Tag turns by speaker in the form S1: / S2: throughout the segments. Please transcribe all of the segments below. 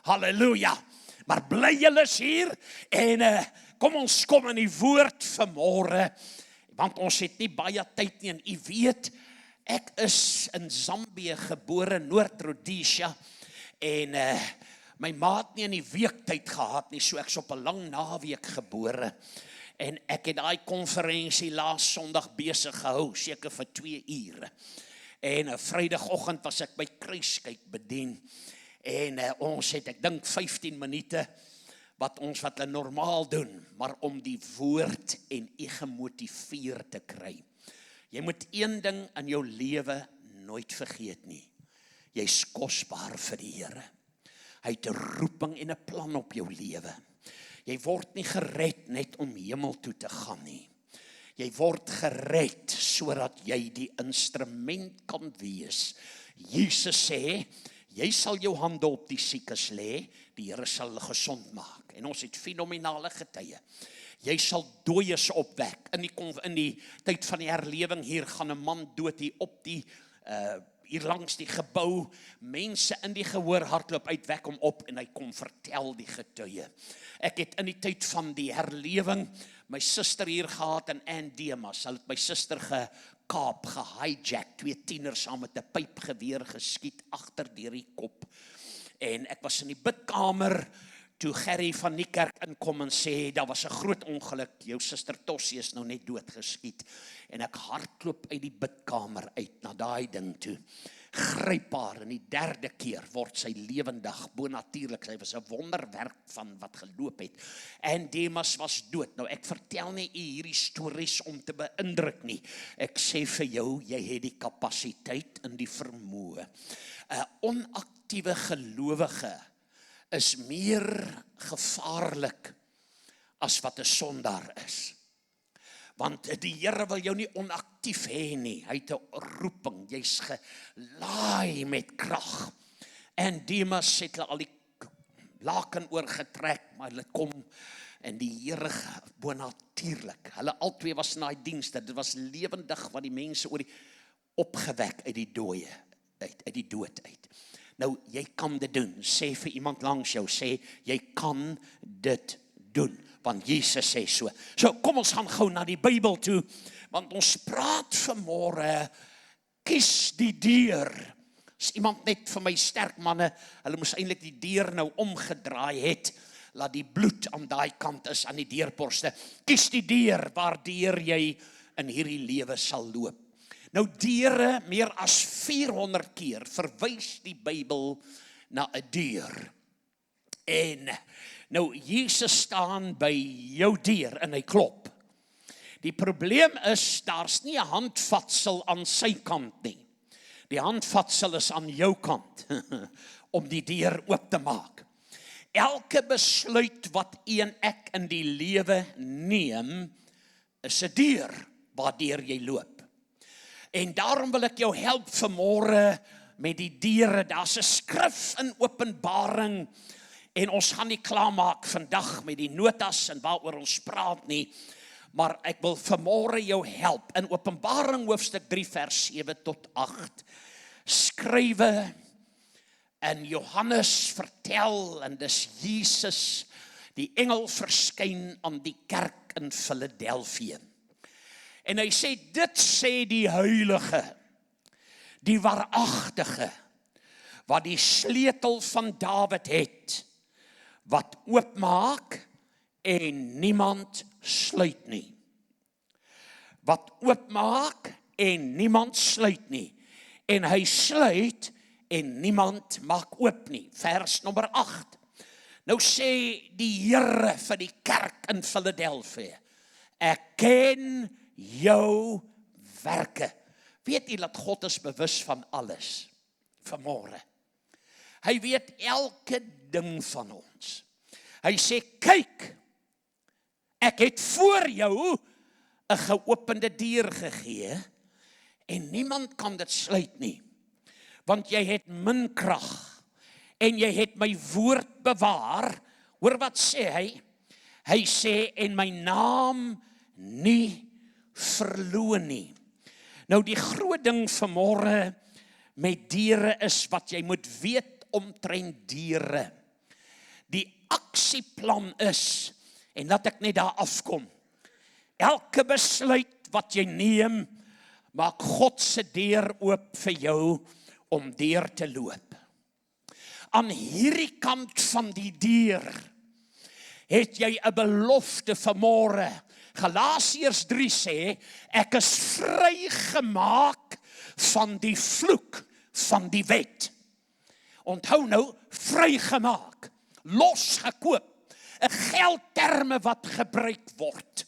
S1: Halleluja. Maar bly julle is hier en kom ons kom in die woord vanmôre, want ons het nie baie tyd nie en u weet, ek is in Zambië gebore, Noord-Rhodesia en my ma het nie in die weektyd gehad nie, so ek's op 'n lang naweek gebore. En ek het daai konferensie laas Sondag besig gehou, seker vir 2 ure. En Vrydagoggend was ek by Kruiskyk bedien. En ons het, ek dink 15 minute wat hulle normaal doen, maar om die woord en u gemotiveer te kry. Jy moet een ding in jou lewe nooit vergeet nie. Jy's kosbaar vir die Here. Hy het 'n roeping en 'n plan op jou lewe. Jy word nie gered net om hemel toe te gaan nie. Jy word gered sodat jy die instrument kan wees. Jesus sê, jy sal jou hande op die siekes lê, die Here sal hulle gesond maak. En ons het fenominale getuie. Jy sal dooies opwek. In die tyd van die herlewing hier gaan 'n man dood hier op die hier langs die gebou, mense in die gehoor hardloop uitwek hom op en hy kom vertel die getuie. Ek het in die tyd van die herlewing my suster hier gehad in Andemas. Hulle het my suster gekaap, gehijack, 2 tieners saam met 'n pypgeweer geskiet agter deur die kop. En ek was in die bidkamer toe Gerry van Niekerk inkom en sê, daar was 'n groot ongeluk, jou suster Tossie is nou net doodgeskiet. En ek hardloop uit die bidkamer uit na daai ding toe. Gryp haar en die 3de keer word sy lewendig, bonatuurlik. Sy was 'n wonderwerk van wat geloop het. En Demas was dood. Nou ek vertel nie u hierdie stories om te beïndruk nie. Ek sê vir jou, jy het die kapasiteit en die vermoë. 'n Onaktiewe gelowige is meer gevaarlik as wat 'n sondaar is. Want die Here wil jou nie onaktief hê nie. Hy het 'n roeping. Jy's gelaai met krag. En Demas het hulle al die laken oorgetrek, maar hulle kom en die Here bonatuurlik. Hulle albei was in daai dienste. Dit was lewendig wat die mense opgewek uit die dooie uit die dood uit. Nou, jy kan dit doen. Sê vir iemand langs jou, sê, jy kan dit doen. Want Jesus sê so. So, kom ons gaan gou na die Bybel toe, want ons praat vanmôre, kies die deur. As iemand net vir my sterk manne, hulle moes eintlik die deur nou omgedraai het, laat die bloed aan daai kant is, aan die deurposte. Kies die deur waardeur jy in hierdie lewe sal loop. Nou deure, meer as 400 keer verwys die Bybel na 'n deur. En nou Jesus staan by jou deur en hy klop. Die probleem is, daar's nie 'n handvatsel aan sy kant nie. Die handvatsel is aan jou kant om die deur oop te maak. Elke besluit wat u en ek in die lewe neem, is 'n deur waardeur jy loop. En daarom wil ek jou help vanmôre met die deure. Daar's 'n skrif in Openbaring en ons gaan nie klaarmaak vandag met die notas en waaroor ons praat nie, maar ek wil vanmôre jou help. In Openbaring hoofstuk 3 vers 7 tot 8 skrywe en Johannes vertel, en dis Jesus, die engel verskyn aan die kerk in Philadelphia. En hy sê, dit sê die heilige, die waaragtige, wat die sleutel van Dawid het, wat oopmaak en niemand sluit nie. Wat oopmaak en niemand sluit nie. En hy sluit en niemand maak oop nie. Vers nommer 8. Nou sê die Here vir die kerk in Philadelphia, ek ken jou werke. Weet jy dat God is bewus van alles vanmôre? Hy weet elke ding van ons. Hy sê, kyk, ek het voor jou 'n geopende deur gegee en niemand kan dit sluit nie. Want jy het min krag en jy het my woord bewaar. Hoor wat sê hy? Hy sê, en my naam nie verloon nie. Nou die groot ding vanmôre met deure is wat jy moet weet omtrent deure. die aksieplan is, en laat ek net daar afkom. Elke besluit wat jy neem, maak God se deur oop vir jou om deur te loop. Aan hierdie kant van die deur het jy 'n belofte vanmôre. Galasiërs 3 sê, ek is vrygemaak van die vloek van die wet. Onthou nou, vrygemaak, losgekoop, 'n geldterme wat gebruik word.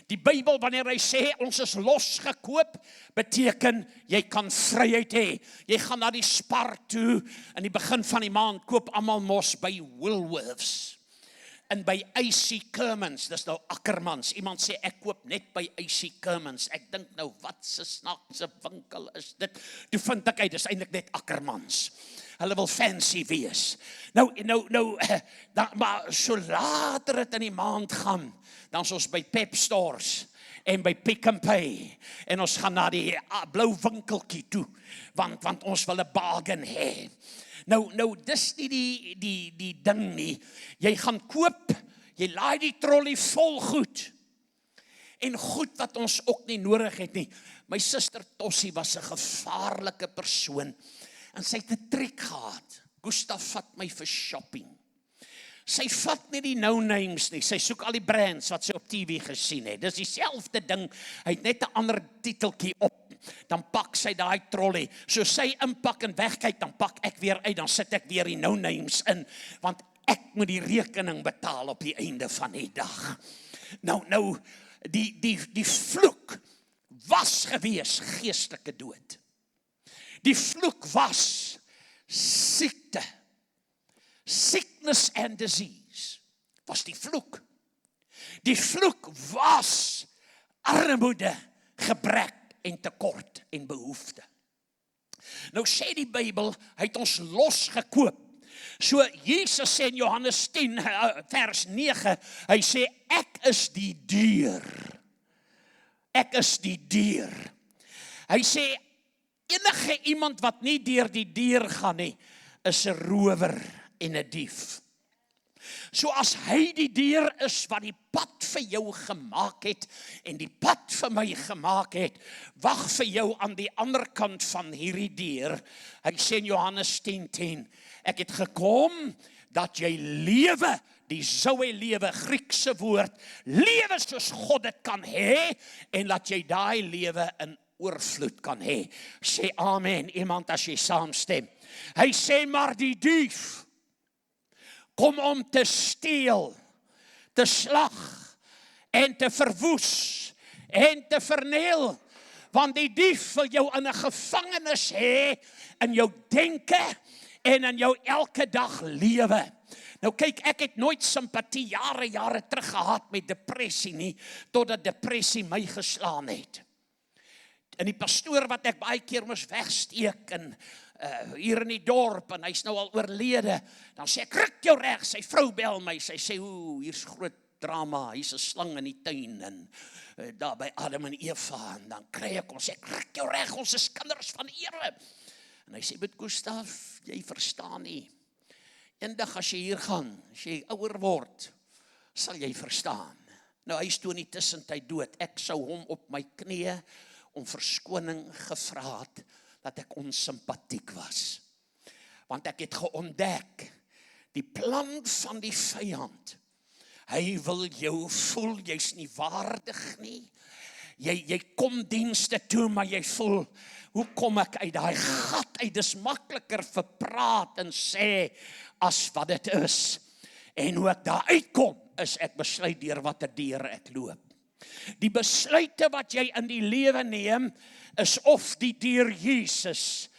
S1: Die Bybel, wanneer hy sê, ons is losgekoop, beteken, jy kan vryheid hê. Jy gaan na die Spar toe, in die begin van die maand, koop almal mos by Woolworths. En by AC Kermans, dis nou Ackermans. Iemand sê, ek koop net by AC Kermans. Ek dink nou, wat se snaakse winkel is dit? Toe vind ek uit, dis eintlik net Ackermans. Hulle wil fancy wees. Maar so later het in die maand gaan, dan is ons by Pep Stores en by Pick n Pay, en ons gaan na die blou winkeltjie toe, want ons wil 'n bargain hê. Nou, dis nie die ding nie. Jy gaan koop, jy laai die trolley vol goed, en goed wat ons ook nie nodig het nie. My suster Tossie was 'n gevaarlike persoon, en sy het 'n triek gehad. Gustav vat my vir shopping. Sy vat nie die no-names nie, sy soek al die brands wat sy op TV gesien het. Dis dieselfde ding, hy het net 'n ander titeltjie op. Dan pak sy daai trolley, so sy inpak en wegkyk, dan pak ek weer uit, dan sit ek weer die no-names in, want ek moet die rekening betaal op die einde van die dag. Nou, die vloek was gewees geestelike dood. Die vloek was siekte. Sickness and disease was die vloek. Die vloek was armoede, gebrek en tekort en behoefte. Nou sê die Bybel, hy het ons losgekoop. So Jesus sê in Johannes 10 vers 9, hy sê, ek is die deur. Ek is die deur. Hy sê, enige iemand wat nie deur die deur gaan nie, is 'n rower en 'n dief. So as hy die deur is wat die pad vir jou gemaak het, en die pad vir my gemaak het, wag vir jou aan die ander kant van hierdie deur. Hy sê in Johannes 10:10, ek het gekom dat jy lewe, die zoe lewe, Griekse woord, lewe soos God dit kan hê, en dat jy daai lewe in oorvloed kan hê. Sê amen, iemand as jy saamstem. Hy sê maar die dief kom om te steel, te slag en te verwoes en te verneel, want die dief wil jou in 'n gevangenis hê in jou denke en in jou elke dag lewe. Nou kyk, ek het nooit simpatie jare terug gehad met depressie nie, totdat depressie my geslaan het. En die pastoor wat ek baie keer moes wegsteek en hier in die dorp, en hy's nou al oorlede, dan sê ek, ruk jou reg, sy vrou bel my, sy sê, hier's groot drama, hier's 'n slang in die tuin, en daar by Adam en Eva, en dan kry ek, ons sê, ruk jou reg, ons is kinders van Here. En hy sê, met Gustav, jy verstaan nie, eendag as jy hier gaan, as jy ouer word, sal jy verstaan. Nou, hy is toe in die tussentyd dood, ek sou hom op my knieë om verskoning gevra het, dat ek onsympathiek was. Want ek het geontdek, die plan van die vyand, hy wil jou voel, jy's nie waardig nie, jy kom dienste toe, maar jy voel, hoe kom ek uit daai gat uit, dis makliker vir praat en sê, as wat dit is, en hoe ek daar uitkom, is ek besluit deur watter deur ek loop. Die besluite wat jy in die lewe neem, is of die deur Jesus,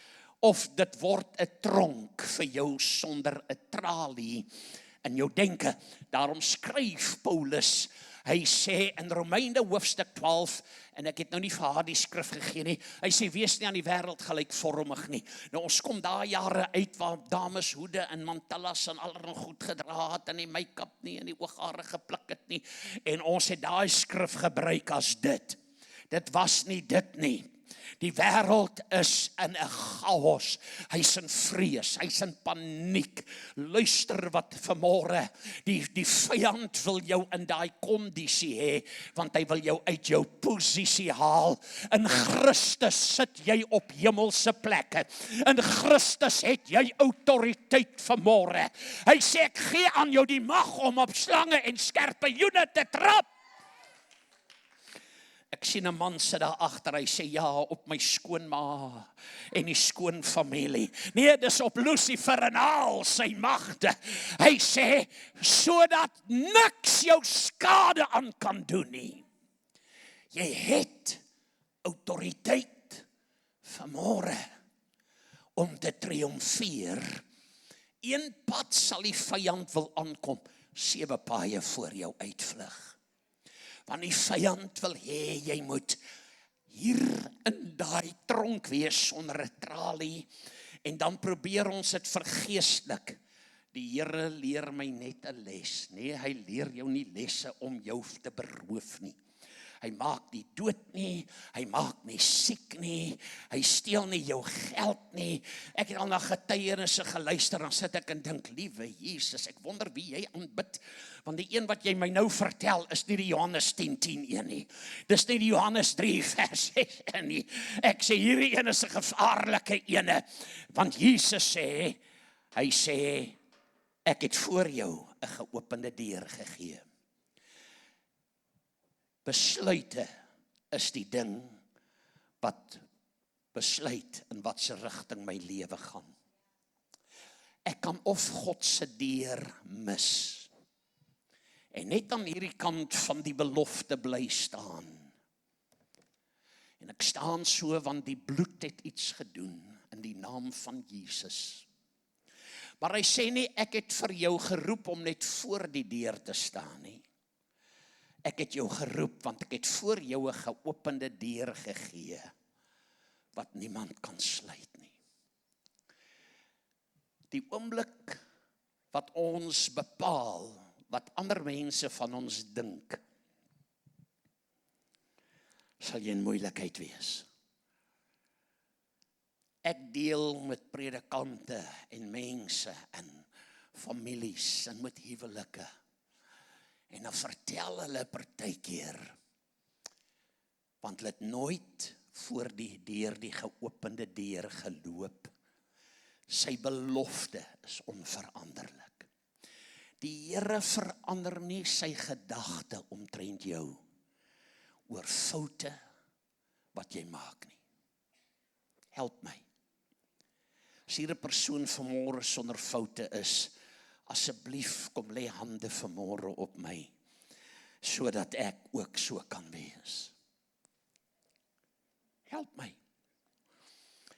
S1: of dit word 'n tronk vir jou sonder 'n tralie in jou denke. Daarom skryf Paulus, hy sê in Romeine hoofstuk 12, en ek het nou nie vir haar die skrif gegee nie, hy sê, wees nie aan die wêreld gelykvormig nie. Nou ons kom daai jare uit, waar dames hoede en mantallas en allerlei goed gedra het, en die make-up nie, en die ooghare gepluk het nie, en ons het daai skrif gebruik as dit. Dit was nie dit nie. Die wêreld is in 'n chaos. Hy's in vrees, hy's in paniek. Luister wat vanmôre, die vyand wil jou in daai kondisie hê, want hy wil jou uit jou posisie haal. In Christus sit jy op hemelse plekke. In Christus het jy autoriteit vanmôre. Hy sê ek gee aan jou die mag om op slange en skorpioene te trap. Ek sien 'n man sit daar agter, hy sê ja, op my skoonma en die skoonfamilie. Nee, dis op Lucifer en al sy magte. Hy sê, sodat niks jou skade aan kan doen nie. Jy het autoriteit vanmôre om te triomfeer. Een pad sal die vyand wil aankom, 7 paaie voor jou uitvlug. Want die vyand wil hê jy moet hier in daai tronk wees sonder 'n tralie, en dan probeer ons dit vergeestelik. Die Here leer my net 'n les. Nee, hy leer jou nie lesse om jou te beroof nie. Hy maak nie dood nie, hy maak nie siek nie, hy steel nie jou geld nie. Ek het al na getuienisse geluister, dan sit ek en dink, liewe Jesus, ek wonder wie jy aanbid, want die een wat jy my nou vertel, is nie die Johannes 10:10 een nie, dis nie die Johannes 3 vers 6 nie. Ek sê, hierdie een is 'n gevaarlike ene, want Jesus sê, hy sê, ek het voor jou 'n geopende deur gegee. Besluite is die ding wat besluit in watse rigting my lewe gaan. Ek kan of God se deur mis en net aan hierdie kant van die belofte bly staan. En ek staan so want die bloed het iets gedoen in die naam van Jesus. Maar hy sê nie, ek het vir jou geroep om net voor die deur te staan nie. Ek het jou geroep, want ek het voor jou 'n geopende deur gegee, wat niemand kan sluit nie. Die oomblik wat ons bepaal, wat ander mense van ons dink, sal jy in moeilikheid wees. Ek deel met predikante en mense en families en met huwelike. En dan vertel hulle partykeer, want hulle het nooit voor deur die geopende deur geloop. Sy belofte is onveranderlik. Die Here verander nie sy gedagte omtrent jou oor foute wat jy maak nie. Help my. As hier 'n persoon vanmôre sonder foute is, asseblief kom lê hande vanmôre op my, sodat ek ook so kan wees. Help my.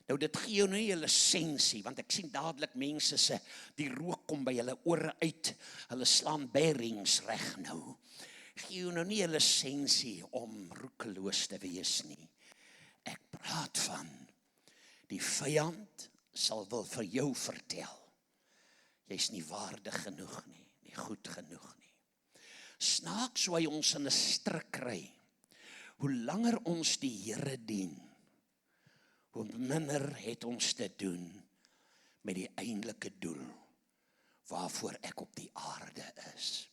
S1: Nou dit gee jou nie 'n lisensie, want ek sien dadelik mense se, die rook kom by hulle ore uit, hulle slaan bearings reg nou. Gee jou nou nie 'n lisensie om roekeloos te wees nie. Ek praat van, die vyand sal wil vir jou vertel, jy's nie waardig genoeg nie, nie goed genoeg nie. Snaaks hoe hy ons in 'n stryk kry. Hoe langer ons die Here dien, hoe minder het ons te doen met die eintlike doel, waarvoor ek op die aarde is.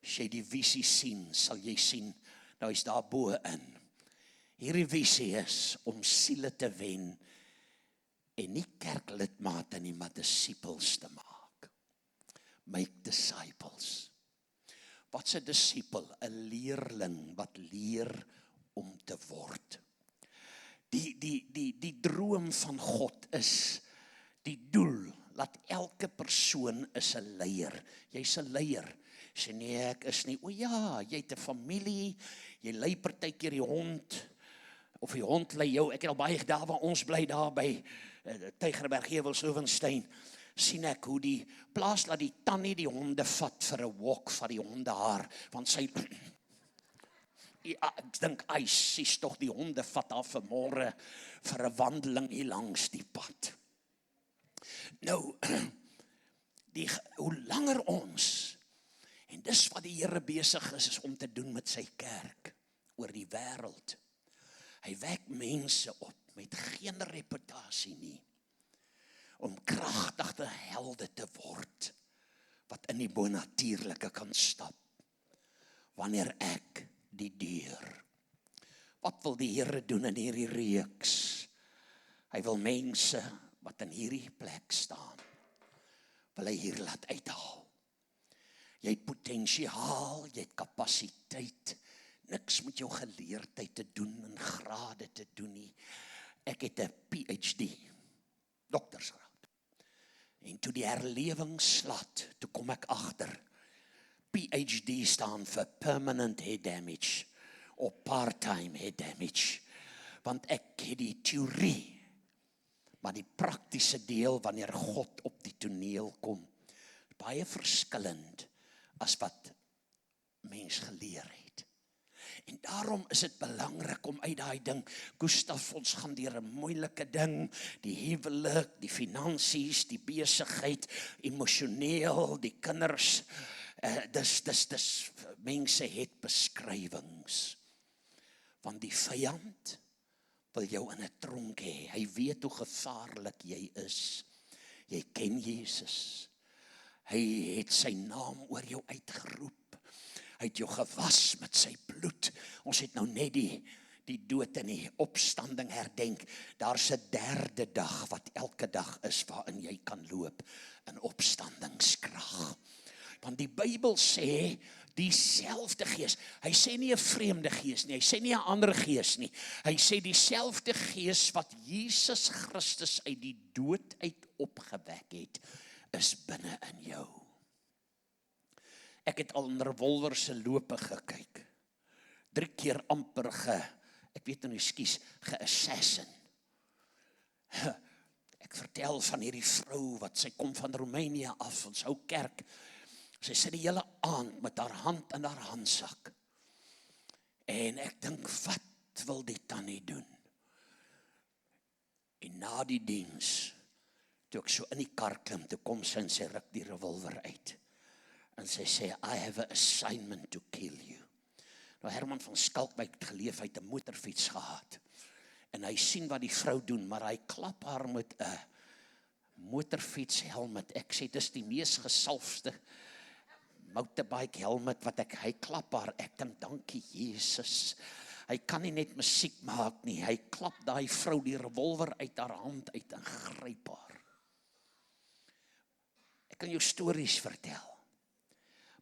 S1: As jy die visie sien, sal jy sien, nou is daar bo in. Hierdie visie is om siele te wen, en nie kerklidmate nie, maar disippels te maak. Make disciples. Wat is 'n disipel? 'n leerling wat leer om te word. Die droom van God is, die doel, dat elke persoon is 'n leier. Jy's 'n leier. Sê nee, ek is nie. O ja, jy het 'n familie, jy lei partykeer die hond, of die hond lei jou. Ek het al baie daar waar ons bly, daar by Tygerberg, Ewelshovenstein, sien ek hoe die plaas laat die tannie die honde vat vir 'n walk, van die honde haar, want sy, ja, ek dink, sies tog die honde vat haar vanmôre vir 'n wandeling hier langs die pad. Nou, hoe langer ons, en dis wat die Here besig is om te doen met sy kerk, oor die wêreld. Hy wek mense op met geen reputasie nie, om kragtige helde te word, wat in die bonatuurlike kan stap, wanneer ek die deur. Wat wil die Here doen in hierdie reeks? Hy wil mense wat in hierdie plek staan, wil hy hier laat uithaal. Jy het potensiaal, jy het kapasiteit, niks met jou geleerdheid te doen en grade te doen nie. Ek het 'n PhD, doktersgraad. En toe die herlewing slaat, toe kom ek agter, PhD staan vir permanent head damage, of part-time head damage, want ek het die teorie, maar die praktiese deel, wanneer God op die toneel kom, baie verskillend as wat mens geleer het. En daarom is dit belangrik om uit daai ding, Gustaf, ons gaan deur 'n moeilike ding, die huwelik, die finansies, die besigheid, emosioneel, die kinders, dis mense het beskrywings, want die vyand wil jou in 'n tronk hê. Hy weet hoe gevaarlik jy is. Jy ken Jesus. Hy het sy naam oor jou uitgeroep. Hy het jou gewas met sy bloed. Ons het nou net die dood en die opstanding herdenk. Daar's 'n derde dag wat elke dag is waarin jy kan loop in opstandingskrag. Want die Bybel sê, dieselfde gees, hy sê nie 'n vreemde gees nie, hy sê nie 'n ander gees nie, hy sê dieselfde gees wat Jesus Christus uit die dood uit opgewek het, is binne in jou. Ek het al in revolver se lope gekyk, 3 keer amper ek weet nou nie, ge-assassin. Ek vertel van hierdie vrou, wat sy kom van Roemenië af, ons ou kerk. Sy sit die hele aand met haar hand in haar handsak. En ek dink, wat wil die tannie doen? En na die diens, toe ek so in die kar klim, toe kom sy en sy ruk die revolver uit. En sy sê, I have an assignment to kill you. Nou Herman van Skalkwyk het geleef, hy het 'n motorfiets gehad. En hy sien wat die vrou doen, maar hy klap haar met 'n motorfietshelmet. Ek sê, dis die mees gesalfde motorbike helmet wat hy klap haar. Ek dink, dankie Jesus. Hy kan nie net musiek maak nie. Hy klap daai vrou die revolver uit haar hand uit en gryp haar. Ek kan jou stories vertel.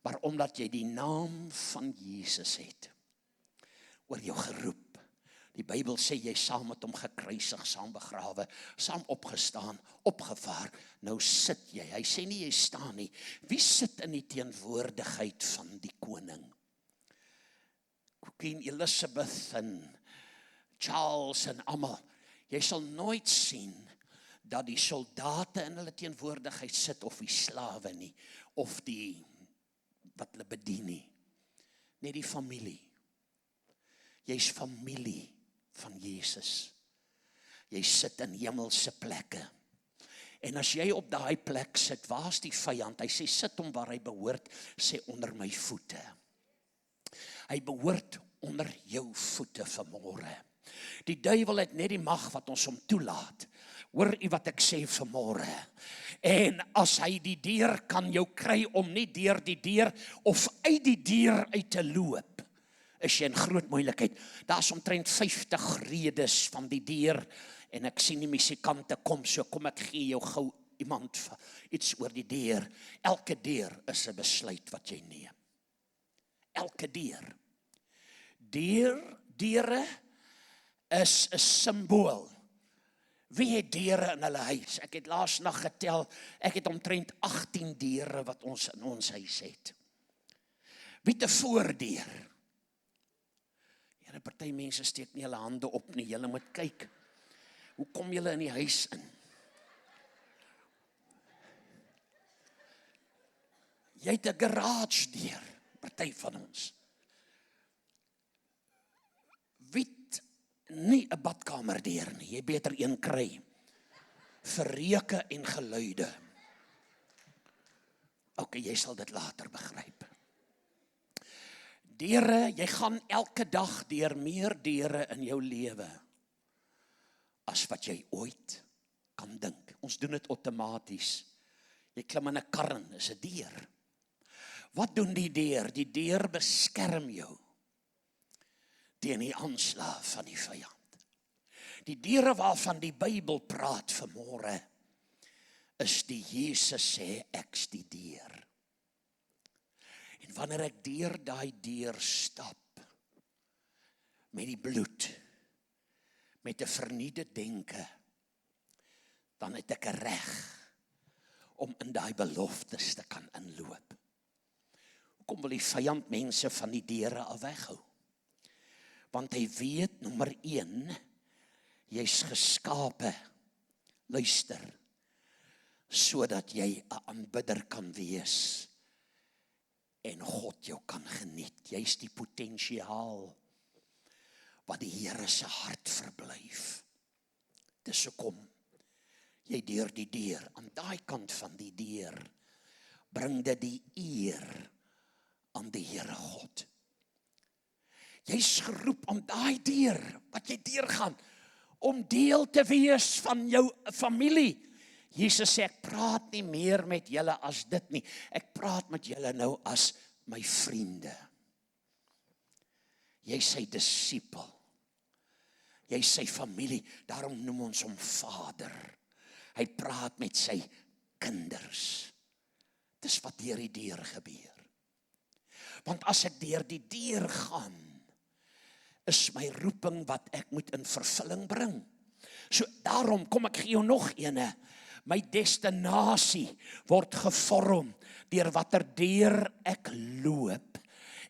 S1: Maar omdat jy die naam van Jesus het, oor jou geroep. Die Bybel sê jy saam met hom gekruisig, saam begrawe, saam opgestaan, opgevaar. Nou sit jy. Hy sê nie jy staan nie. Wie sit in die teenwoordigheid van die koning? Queen Elizabeth en Charles en almal. Jy sal nooit sien dat die soldate in hulle teenwoordigheid sit, of die slawe nie, of die wat hulle bedien nie. Net die familie. Jy's familie van Jesus. Jy sit in hemelse plekke. En as jy op daai plek sit, waar's die vyand? Hy sê, sit hom waar hy behoort, sê onder my voete. Hy behoort onder jou voete vanmôre. Die duiwel het net die mag wat ons hom toelaat. Hoor u wat ek sê vanmôre? En as hy die deur kan jou kry om nie deur die deur of uit die deur uit te loop, is jy in groot moeilikheid. Daar's omtrent 50 redes van die deur, en ek sien die musikante kom, so kom ek gee jou gou iemand iets oor die deur. Elke deur is 'n besluit wat jy neem. Elke deur. Deure is 'n simbool. Wie het deure in hulle huis? Ek het laas nag getel, ek het omtrent 18 deure wat ons in ons huis het. Wie het 'n voordeur? Here, party mense steek nie hulle hande op nie. Julle moet kyk. Hoe kom julle in die huis in? Jy het 'n garage deur, party van ons. Wie het nie 'n badkamerdeur nie? Jy beter een kry. Vir reuke en geluide. OK, jy sal dit later begryp. Deure, jy gaan elke dag deur meer deure in jou lewe as wat jy ooit kan dink. Ons doen dit outomaties. Jy klim in 'n kar in, is 'n deur. Wat doen die deur? Die deur beskerm jou teen die aanslag van die vyand. Die deure waarvan die Bybel praat vanmôre is die Jesus sê ek's die deur. En wanneer ek deur daai deur stap met die bloed, met 'n vernuide denke, dan het ek 'n reg om in daai beloftes te kan inloop. Hoekom wil die vyand mense van die deure af weghou? Want hy weet, nommer 1, jy's geskape, luister, sodat jy 'n aanbidder kan wees en God jou kan geniet. Jy's die potensiaal wat die Here se hart verblyf. Dis hoekom jy deur die deur, aan daai kant van die deur, bring dit die eer aan die Here God. Jy's geroep aan daai deur, wat jy deurgaan, om deel te wees van jou familie. Jesus sê, ek praat nie meer met julle as dit nie, ek praat met julle nou as my vriende. Jy's sy disipel, jy's sy familie, daarom noem ons hom Vader. Hy praat met sy kinders. Dis wat deur die deur gebeur. Want as ek deur die deur gaan, is my roeping wat ek moet in vervulling bring. So daarom, kom ek gee jou nog ene, my destinasie word gevorm deur watter deur ek loop,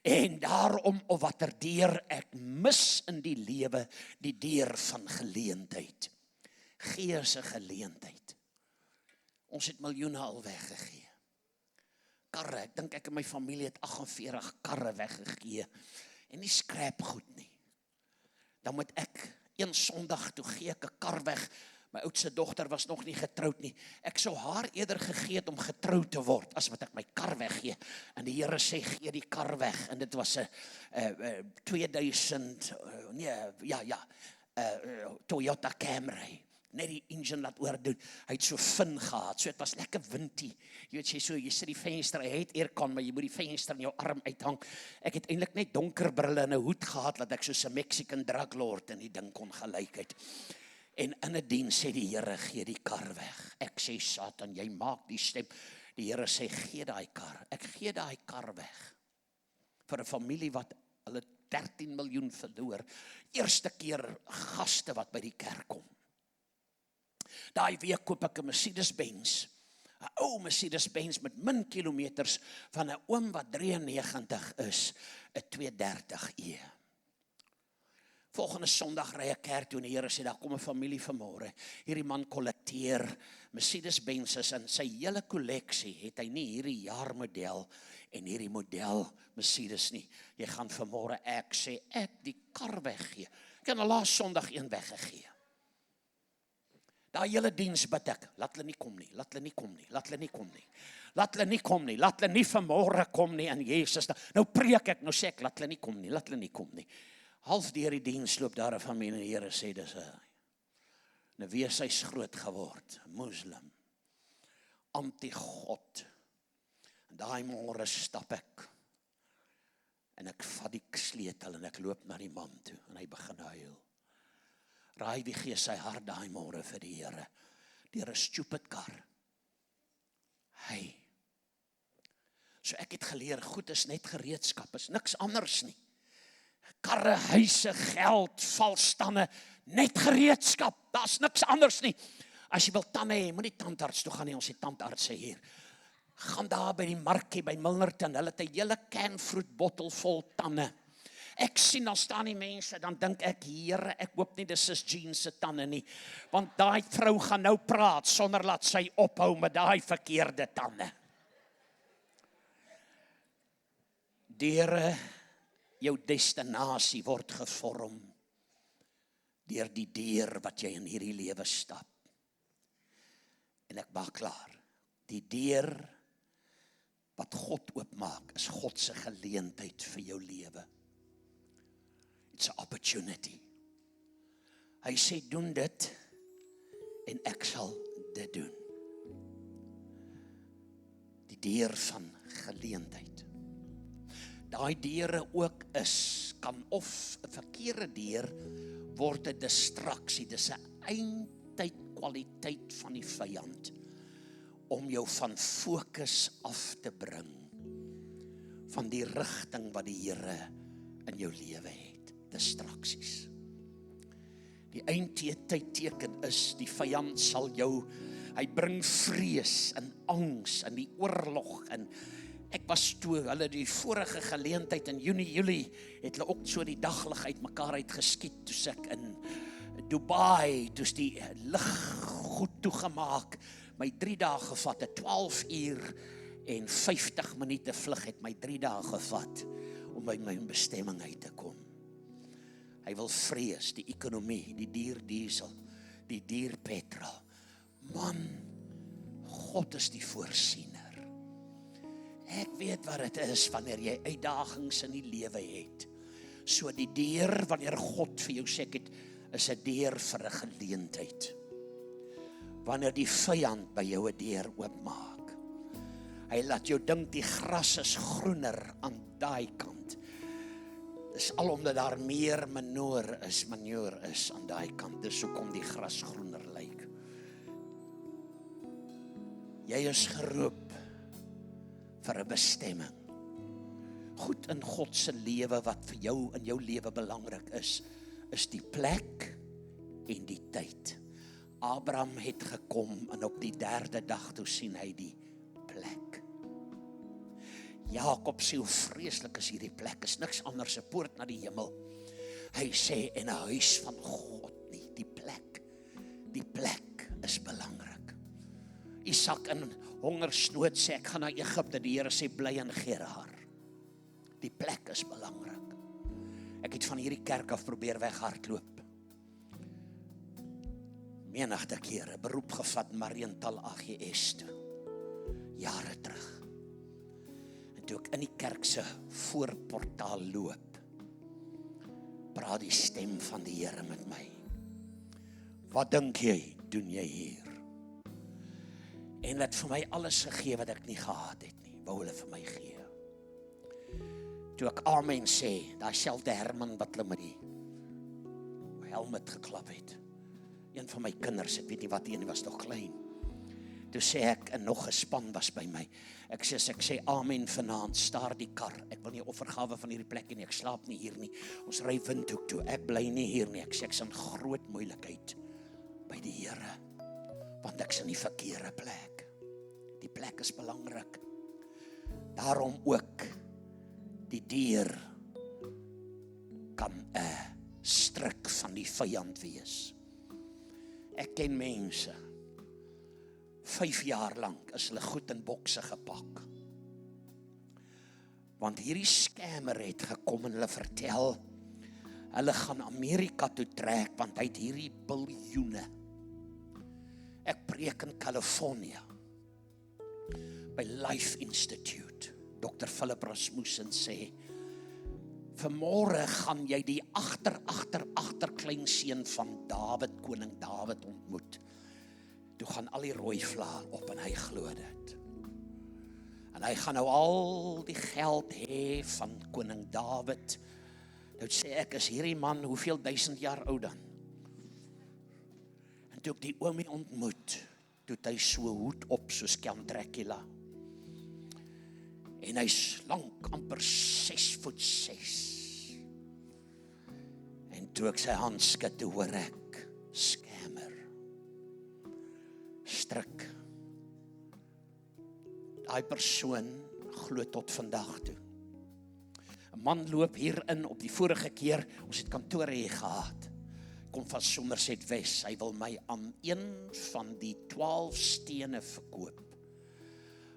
S1: en daarom of watter deur ek mis in die lewe, die deur van geleentheid. Gee is 'n geleentheid. Ons het miljoene al weggegee. Karre, ek dink ek en my familie het 48 karre weggegee, en nie scrap goed nie. Dan moet ek, een Sondag toe gee ek 'n kar weg, my oudste dogter was nog nie getroud nie, ek sou haar eerder gegee het om getroud te word, as wat ek my kar weggee, en die Here sê, gee die kar weg, en dit was 'n 2000, Toyota Camry, net die engine laat oordoen, hy het so fin gehad, so het was lekker windie, jy weet, jy sit die venster, hy het aircon, maar jy moet die venster in jou arm uithang, ek het eintlik net donker brille en 'n hoed gehad, dat ek soos 'n Mexican drug lord in die ding kon gelyk het, en in 'n diens sê die Here, gee die kar weg, ek sê, Satan, jy maak die stem, die Here sê, gee daai kar, ek gee daai kar weg, vir 'n familie wat hulle 13 miljoen verloor, eerste keer gaste wat by die kerk kom. Daai week koop ek 'n Mercedes-Benz, 'n ou Mercedes-Benz met min kilometers van 'n oom wat 93 is, 'n 230e. Volgende Sondag ry ek kerk toe en die Here sê, daar kom 'n familie vanmôre. Hierdie man kollekteer Mercedes-Benz en sy hele kolleksie het hy nie hierdie jaarmodel en hierdie model Mercedes nie. Jy gaan vanmôre, ek sê, ek die kar weggee. Ek het al laas Sondag een weggegee. Daai hele diens bid ek, laat hulle nie kom nie, laat hulle nie kom nie, laat hulle nie kom nie. Laat hulle nie kom nie, laat hulle nie vanmôre kom nie in Jesus. Nou preek ek, nou sê ek, laat hulle nie kom nie, laat hulle nie kom nie. Half deur die diens loop daar 'n familie en die Here sê, dis 'n wees hy's groot geword, moslim, anti-God. En daai môre stap ek, en ek vat die sleutel en ek loop na die man toe, en hy begin huil. Raai wie gee sy hart daai môre vir die Here? Deur 'n stupid kar. Hy. So ek het geleer, goed is net gereedskap, is niks anders nie. Karre, huise, geld, valstande, net gereedskap, daar's niks anders nie. As jy wil tande hê, moet nie tandarts toe gaan nie, ons het tandartse hier. Gaan daar by die markie, by Milnerton, hulle het 'n hele canfruit-bottel vol tande. Ek sien, dan staan die mense, dan dink ek, Here, ek hoop nie, dis is Jean se tande nie, want daai vrou gaan nou praat, sonder laat sy ophou met daai verkeerde tande. Deure, jou destinasie word gevorm deur die deur wat jy in hierdie lewe stap. En ek maak klaar, die deur wat God oopmaak, is God se geleentheid vir jou lewe. It's an opportunity. Hy sê, doen dit, en ek sal dit doen. Die deur van geleentheid. Daai deure ook kan of 'n verkeerde deur word 'n distraksie. Dis 'n eindtyd kwaliteit van die vyand om jou van fokus af te bring van die rigting wat die Here in jou lewe het. Distraksies. Die eindtydteken is, die vyand sal jou, hy bring vrees en angs en die oorlog en ek was toe, hulle die vorige geleentheid in Junie, het hulle ook so die daglig uit mekaar uitgeskiet, toe ek in Dubai, toe's die lig goed toegemaak, my 3 dae gevat, 'n 12 uur en 50 minute vlug het my 3 dae gevat, om by my bestemming uit te kom. Hy wil vrees, die ekonomie, die duur diesel, die duur petrol. Man, God is die voorsiener. Ek weet wat dit is wanneer jy uitdagings in die lewe het. So die deur, wanneer God vir jou sê het, is 'n deur vir 'n geleentheid. Wanneer die vyand by jou 'n deur oopmaak. Hy laat jou dink die gras is groener aan daai kant. Dis al omdat daar meer manure is aan daai kant. Dis hoekom die gras groener lyk. Jy is geroep vir 'n bestemming. Goed in God se lewe wat vir jou in jou lewe belangrik is die plek en die tyd. Abraham het gekom en op die 3de dag toe sien hy die plek. Jakob sê hoe vreeslik is hierdie plek, is niks anders 'n poort na die hemel. Hy sê en 'n huis van God nie, die plek is belangrik. Isak in hongersnood sê ek gaan na Egipte, die Here sê bly in Gerar. Die plek is belangrik. Ek het van hierdie kerk af probeer weghardloop. Menigte kere beroep gevat Mariental AGS toe. Jare terug. En toe ek in die kerk se voorportaal loop, praat die stem van die Here met my. Wat dink jy, doen jy hier? En het vir my alles gegee wat ek nie gehad het nie, wou hulle vir my gee. Toe ek amen sê, daai selfde Herman wat hulle met die helmet geklap het. Een van my kinders, ek weet nie wat een was nog klein. Toe sê ek, en nog 'n span was by my. Ek sê amen vanaand, staar die kar. Ek wil nie offergawe van hierdie plek nie, ek slaap nie hier nie. Ons ry Windhoek toe, ek bly nie hier nie. Ek sê ek's in groot moeilikheid by die Here, want ek's in die verkeerde plek. Die plek is belangrik. Daarom ook die deur kan 'n struik van die vyand wees. Ek ken mense, 5 jaar lank is hulle goed in bokse gepak. Want hierdie scammer het gekom en hulle vertel, hulle gaan Amerika toe trek, want hy het hierdie biljoene. Ek preek in California, by Life Institute. Dr. Philip Rasmussen sê, vanmôre gaan jy die agterkleinseun van Dawid, koning Dawid ontmoet. Toe gaan al die rooi vlae op en hy glo dit. En hy gaan nou al die geld hê van koning Dawid. Nou sê ek, is hierdie man hoeveel 1000 jaar oud dan? En toe ek die oomie ontmoet, toe het hy so hoed op soos Count Dracula. En hy's lank, amper 6'6". En toe ek sy hand skud, toe hoor ek, scammer, strik. Daai persoon glo tot vandag toe. 'n Man loop hier in op die vorige keer, ons het kantore hier gehad. Kom van Somerset Wes, hy wil my aan een van die 12 stene verkoop,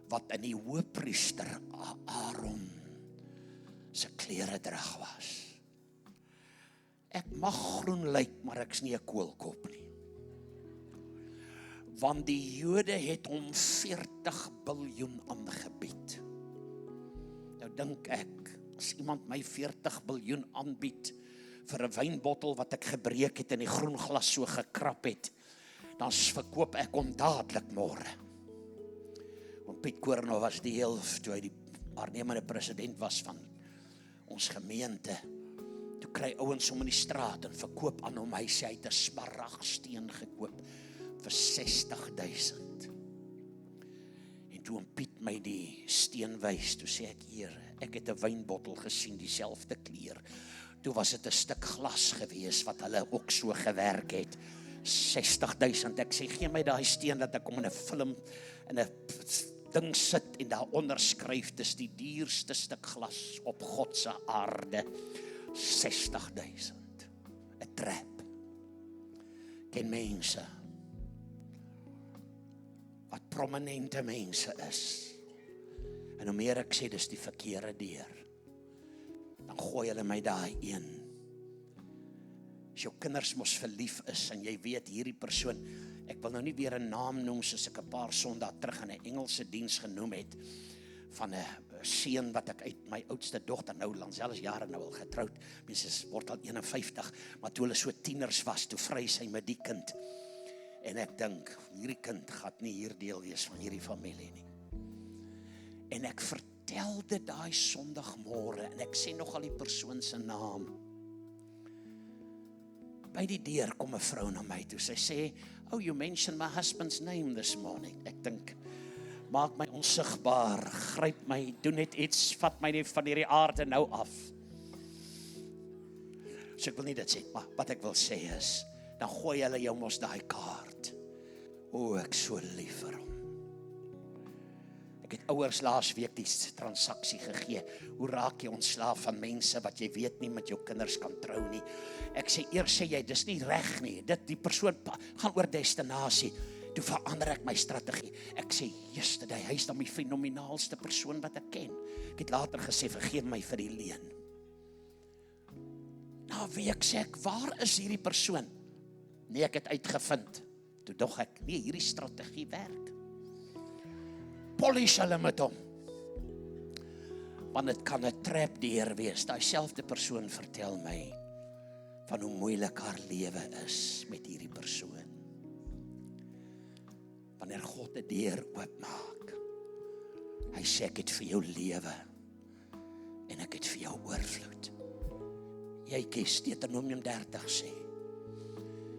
S1: wat in die hoëpriester Aaron se kleredrag was. Ek mag groen lyk, maar ek's nie 'n koolkop nie. Want die Jode het hom 40 biljoen aangebied. Nou dink ek, as iemand my 40 biljoen aanbied vir 'n wynbottel wat ek gebreek het en die groen glas so gekrap het, dan verkoop ek hom dadelik môre. Want Piet Koorn was die heel, toe hy die waarnemende president was van ons gemeente, toe kry ouens hom in die straat en verkoop aan hom, hy sê hy het 'n smaragdsteen gekoop vir 60.000. En toe hom Piet my die steen wys, toe sê ek, hier, ek het 'n wynbottel gesien, dieselfde kleur. Toe was dit 'n stuk glas gewees, wat hulle ook so gewerk het. 60.000, ek sê, gee my daai steen, dat ek kom in 'n film, in 'n ding sit, en daaronder skryf, dis die duurste stuk glas op God se aarde, 60.000, 'n trap. Ken mense, wat prominente mense is, en hoe meer ek sê, dis die verkeerde deur, dan gooi hulle my daai een. As jou kinders mos verlief is, en jy weet hierdie persoon, ek wil nou nie weer 'n naam noem, soos ek 'n paar Sondae terug in 'n Engelse diens genoem het, van 'n seun wat ek uit my oudste dogter, nou Lansel is jare nou al getroud, mense word al 51, maar toe hulle so tieners was, toe vry sy met die kind, en ek dink, hierdie kind gaan nie hier deel wees van hierdie familie nie. En ek vertel dit daai Sondagmôre, en ek sê nogal die persoon se naam. By die deur kom 'n vrou na my toe, sy sê, oh, you mentioned my husband's name this morning. Ek dink, maak my onsigbaar, gryp my, doen net iets, vat my net van hierdie aarde nou af. So ek wil nie dit sê, maar wat ek wil sê is, dan gooi hulle jou mos daai kaart. O, ek so lief vir hom. Ek het ouers laas week die transaksie gegee. Hoe raak jy ontslaaf van mense wat jy weet nie met jou kinders kan trou nie? Ek sê, eers sê jy, dis nie reg nie. Die persoon gaan oor destinasie. Toe verander ek my strategie. Ek sê, yesterday, hy is dan my fenomenaalste persoon wat ek ken. Ek het later gesê, vergeef my vir die leen. Na 'n week sê ek, waar is hierdie persoon? Nee, ek het uitgevind. Toe dog ek, nee, hierdie strategie werk. Polish hulle met hom. Want dit kan 'n trap deur wees. Daai selfde persoon vertel my van hoe moeilik haar lewe is met hierdie persoon. Wanneer God 'n deur oopmaak, hy sê ek het vir jou lewe en ek het vir jou oorvloed. Jy kies, Deuteronomium 30 sê,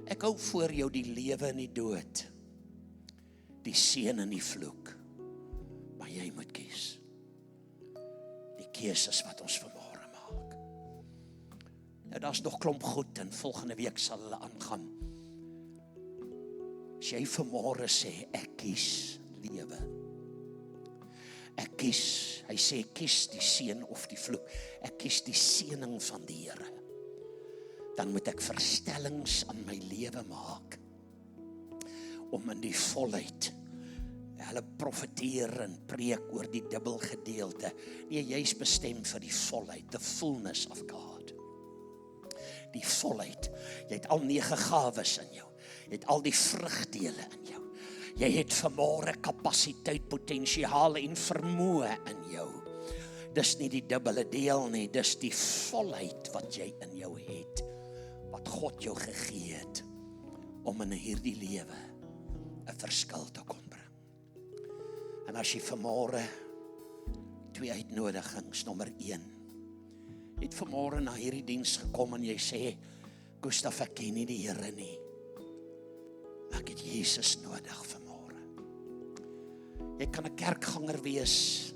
S1: ek hou voor jou die lewe en die dood, die seën en die vloek, maar jy moet kies. Die keuses wat ons vanmôre maak. Nou, daar's nog klomp goed en volgende week sal hulle aangaan. As jy vanmôre sê, ek kies lewe. Ek kies, hy sê, kies die seën of die vloek. Ek kies die seëning van die Here. Dan moet ek verstellings aan my lewe maak, om in die volheid, hulle profeteer en preek oor die dubbelgedeelte. Nee, jy's bestem vir die volheid, the fullness of God. Die volheid. Jy het al 9 gawes in jou. Jy het al die vrugdele in jou. Jy het vanmôre kapasiteit, potensiaal en vermoë in jou. Dis nie die dubbele deel nie, dis die volheid wat jy in jou het, wat God jou gegee het, om in hierdie lewe 'n verskil te kon bring. En as jy vanmôre 2 uitnodigings, nommer 1, jy het vanmôre na hierdie diens gekom en jy sê, Gustaf, ek ken nie die Here nie, maar ek het Jesus nodig vanmôre. Jy kan 'n kerkganger wees,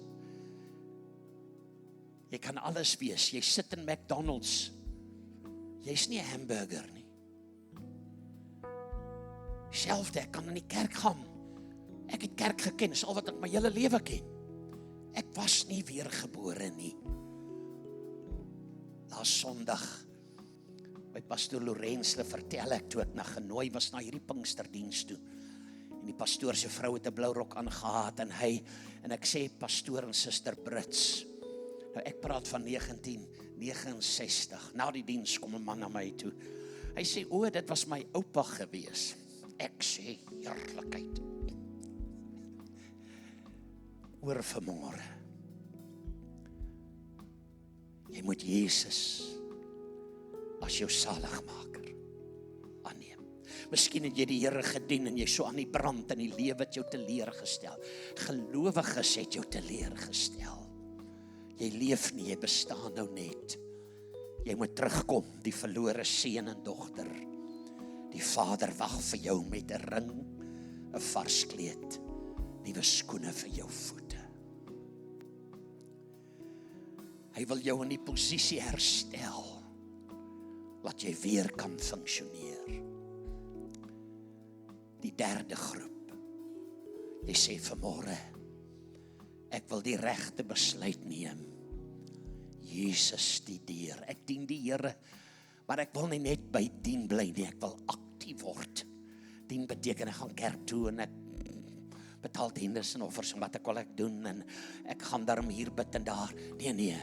S1: jy kan alles wees, jy sit in McDonald's, jy's nie 'n hamburger nie. Selfde, ek kan in die kerk gaan. Ek het kerk geken, dis al wat ek my hele lewe ken. Ek was nie weergebore nie. Laas Sondag, by pastoor Lorenz vertel ek, toe ek genooi was na hierdie Pinksterdiens toe. En die pastoor se vrou het 'n blou rok aangetree en ek sê, pastoor en suster Brits. Nou ek praat van 1969. Na die diens kom 'n man na my toe. Hy sê, o, dit was my oupa gewees. Ek sê, heerlikheid. Oor vanmôre. Jy moet Jesus as jou saligmaker aanneem. Miskien het jy die Here gedien en jy so aan die brand in die lewe het jou teleurgestel. Gelowiges het jou teleurgestel. Jy leef nie, jy bestaan nou net. Jy moet terugkom, die verlore seun en dogter. Die Vader wag vir jou met 'n ring, 'n vars kleed, nuwe skoene vir jou voete. Hy wil jou in die posisie herstel, laat jy weer kan funksioneer. Die derde groep. Jy sê vanmôre, ek wil die regte besluit neem. Jesus die deur. Ek dien die Here, maar ek wil nie net by dien bly nie, ek wil aktief word. Dien beteken ek gaan kerk toe en ek betaal tiendes en offers en wat ek wil ek doen en ek gaan daarom hier bid en daar. Nee,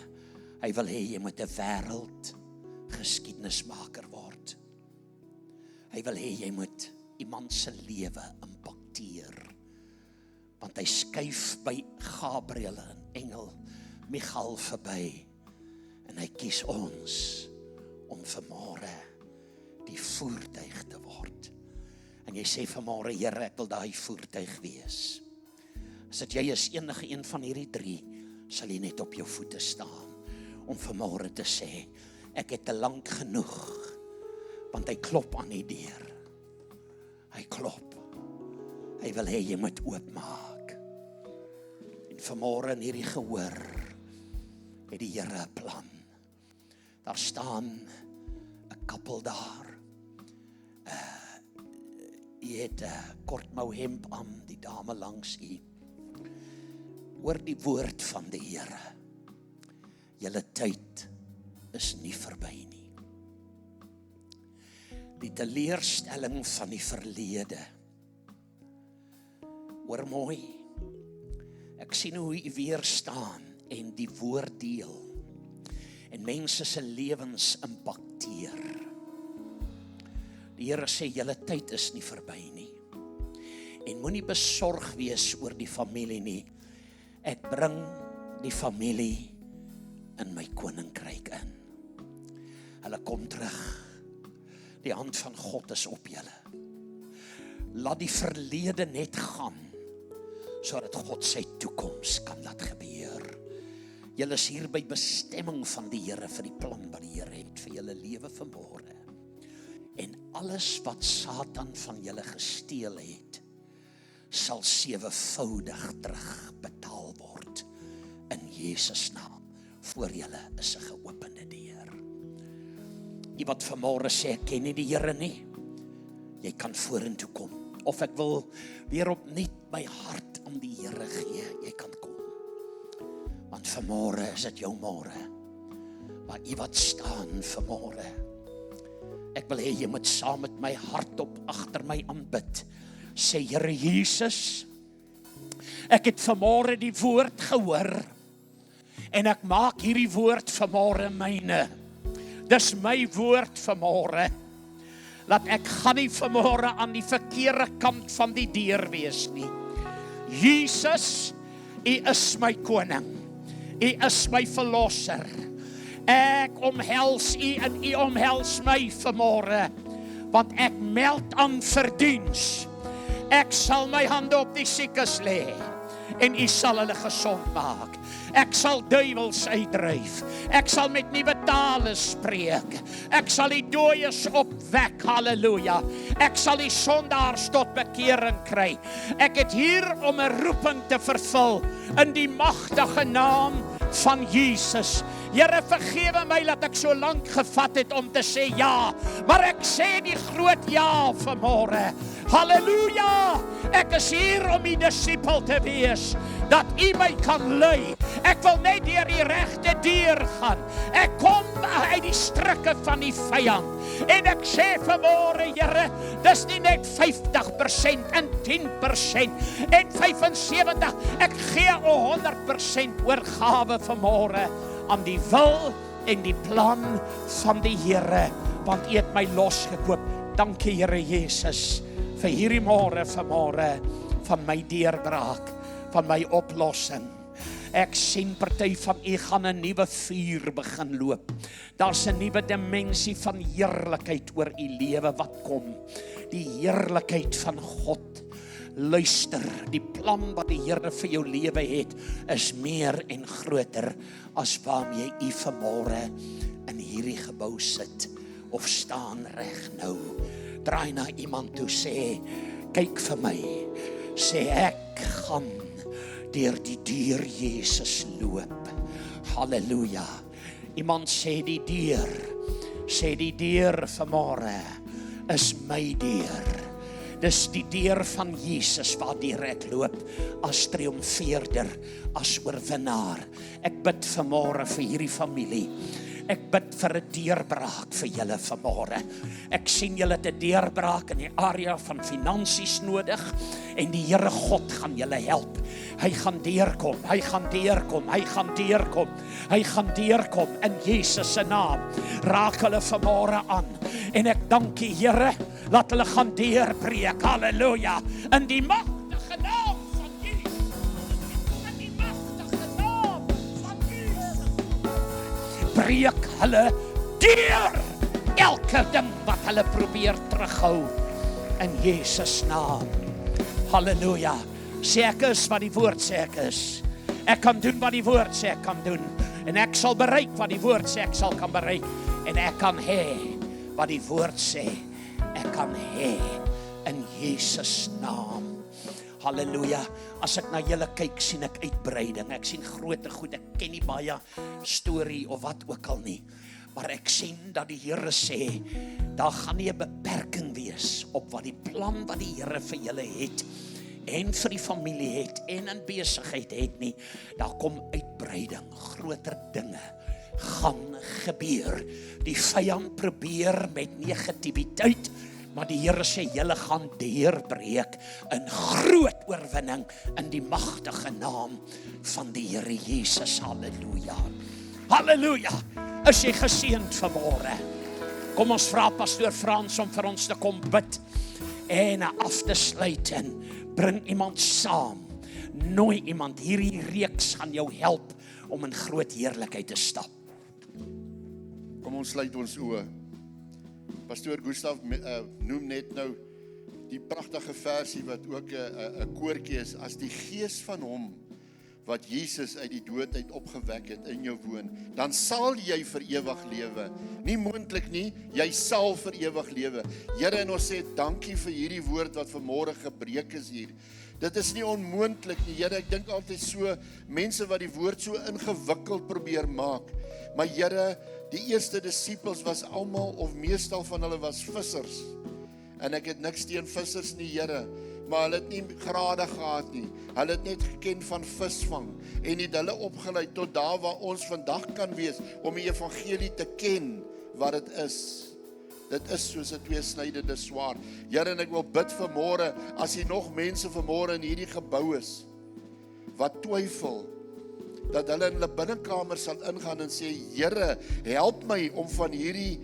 S1: hy wil hê jy moet 'n wêreld geskiedenismaker word. Hy wil hê jy moet iemand se lewe impakteer. Want hy skuif by Gabriël en engel Michael verby. En hy kies ons om vanmôre die voertuig te word. En jy sê vanmôre, Here, ek wil daai voertuig wees. As dit jy is enige een van hierdie drie, sal jy net op jou voete staan om vanmôre te sê, ek het te lank genoeg, want hy klop aan die deur. Hy klop. Hy wil hê jy moet oopmaak. En vanmôre in hierdie gehoor het die Here 'n plan. Daar staan 'n koppel daar. Jy het 'n kortmou hemp aan, die dame langs u. Hoor die woord van die Here. Julle tyd is nie verby nie. Die teleurstelling van die verlede. Hoor mooi. Ek sien hoe u weer staan en die woord deel. En mense se lewens impakteer. Die Here sê, julle tyd is nie verby nie. En moenie besorg wees oor die familie nie. Ek bring die familie in my koninkryk in. Hulle kom terug. Die hand van God is op julle. Laat die verlede net gaan, sodat God sy toekoms kan laat gebeur. Julle is hier by bestemming van die Here vir die plan wat die Here het vir julle lewe vanmôre. En alles wat Satan van julle gesteel het, sal 7voudig terugbetaal word in Jesus naam. Voor julle is 'n geopende deur. Jy wat vanmôre sê ek ken nie die Here nie, jy kan vorentoe kom. Of ek wil weer opnuut my hart aan die Here gee, jy kan kom. Want vanmôre is dit jou môre. Maar jy wat staan vanmôre, ek wil hê jy moet saam met my hardop agter my aanbid. Sê Here Jesus, ek het vanmôre die woord gehoor en ek maak hierdie woord vanmôre myne. Dis my woord vanmôre. Laat ek gaan nie vanmôre aan die verkeerde kant van die deur wees nie. Jesus, U is my koning. U is my verlosser. Ek omhels U en U omhels my vanmôre, want ek meld aan vir diens. Ek sal my hande op die siekes lê en U sal hulle gesond maak. Ek sal duiwels uitdryf. Ek sal met nuwe tale spreek. Ek sal die dooies opwek. Halleluja. Ek sal die sondaars tot bekering kry. Ek het hier om 'n roeping te vervul in die magtige naam van Jesus. Here, vergewe my dat ek so lank gevat het om te sê ja, maar ek sê die groot ja vanmôre. Halleluja! Ek is hier om U disipel te wees, dat U my kan lei. Ek wil net deur die regte deur gaan. Ek kom uit die strikke van die vyand. En ek sê vanmôre, Here, dis nie net 50% en 10% en 75%. Ek gee 100% oorgawe vanmôre aan die wil en die plan van die Here, want U het my losgekoop. Dankie Here Jesus vir hierdie môre vanmôre van my deurbraak, van my oplossing. Ek sien party van u gaan 'n nuwe vuur begin loop. Daar's 'n nuwe dimensie van heerlikheid oor u lewe wat kom. Die heerlikheid van God. Luister, die plan wat die Here vir jou lewe het, is meer en groter as waarmee u vanmôre in hierdie gebou sit of staan reg nou. Draai na iemand toe, sê, kyk vir my. Sê, ek gaan deur die deur Jesus loop. Halleluja. Iemand sê die deur vanmôre is my deur. Dis die deur van Jesus waardeur ek loop as triomfeerder, as oorwinnaar. Ek bid vanmôre vir hierdie familie. Ek bid vir 'n deurbraak vir julle vanmôre. Ek sien julle het 'n deurbraak in die area van finansies nodig en die Here God gaan julle help. Hy gaan deurkom, hy gaan deurkom, hy gaan deurkom, hy gaan deurkom in Jesus se naam. Raak hulle vanmôre aan en ek dank U Here, laat hulle gaan deurbreek. Halleluja. In die magtige naam van Jesus. In die magtige naam van Jesus. Breek hulle deur elke ding wat hulle probeer terughou in Jesus naam. Halleluja. Sê ek is wat die woord sê ek is. Ek kan doen wat die woord sê ek kan doen. En ek sal bereik wat die woord sê ek sal kan bereik. En ek kan hê wat die woord sê ek kan hê in Jesus naam. Halleluja. As ek na julle kyk, sien ek uitbreiding. Ek sien groot goed. Ek ken nie baie storie of wat ook al nie. Maar ek sien dat die Here sê, daar gaan nie 'n beperking wees op wat die plan wat die Here vir julle het en vir die familie het en in besigheid het nie. Daar kom uitbreiding, groter dinge gaan gebeur. Die vyand probeer met negativiteit, maar die Here sê, julle gaan deurbreek in groot oorwinning in die magtige naam van die Here Jesus. Halleluja. Halleluja. Is jy geseënd vanmôre? Kom ons vra pastoor Frans om vir ons te kom bid en af te sluit en bring iemand saam. Nooi iemand. Hierdie reeks gaan jou help om in groot heerlikheid te stap.
S2: Kom ons sluit ons oë. Pastoor Gustaf noem net nou die pragtige versie wat ook 'n koortjie is. As die gees van hom wat Jesus uit die dood uit opgewek het in jou woon, dan sal jy vir ewig lewe. Nie moontlik nie, jy sal vir ewig lewe. Here, en ons sê dankie vir hierdie woord wat vanmôre gebreek is hier. Dit is nie onmoontlik nie, Here. Ek dink altyd so, mense wat die woord so ingewikkeld probeer maak. Maar Here, die eerste disippels was almal, of meestal van hulle was vissers. En ek het niks teen vissers nie, Here. Maar hulle het nie grade gehad nie. Hulle het net geken van visvang en het hulle opgelei tot daar waar ons vandag kan wees om die evangelie te ken wat dit is. Dit is soos 'n tweesnydende swaard. Here, en ek wil bid vanmôre, as hier nog mense vanmôre in hierdie gebou is wat twyfel, dat hulle in hulle binnekamer sal ingaan en sê, Here, help my om van hierdie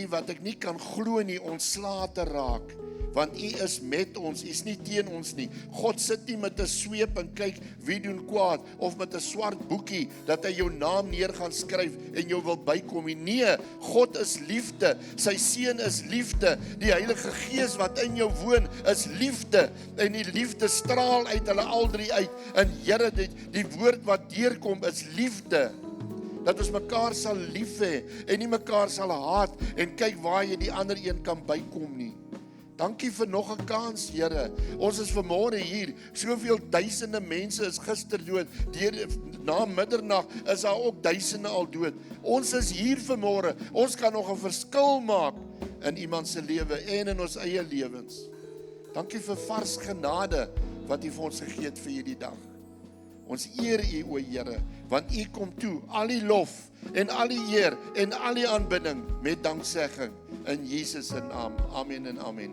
S2: wat ek nie kan glo nie, ontslae te raak. Want U is met ons, U is nie teen ons nie. God sit nie met 'n sweep en kyk wie doen kwaad, of met 'n swart boekie, dat hy jou naam neer gaan skryf en jou wil bykom nie. Nee, God is liefde, sy seun is liefde, die Heilige Gees wat in jou woon is liefde, en die liefde straal uit hulle al drie uit. En Here, die woord wat deurkom is liefde. Dat ons mekaar sal lief hê en nie mekaar sal haat en kyk waar jy die ander een kan bykom nie. Dankie vir nog 'n kans, Here. Ons is vanmôre hier. Soveel duisende mense is gister dood. Na middernag is daar ook duisende al dood. Ons is hier vanmôre. Ons kan nog 'n verskil maak in iemand se lewe en in ons eie lewens. Dankie vir vars genade wat U vir ons gegee het vir hierdie dag. Ons eer U, o Here, want U kom toe al die lof en al die eer en al die aanbidding met danksegging in Jesus se naam. Amen en amen.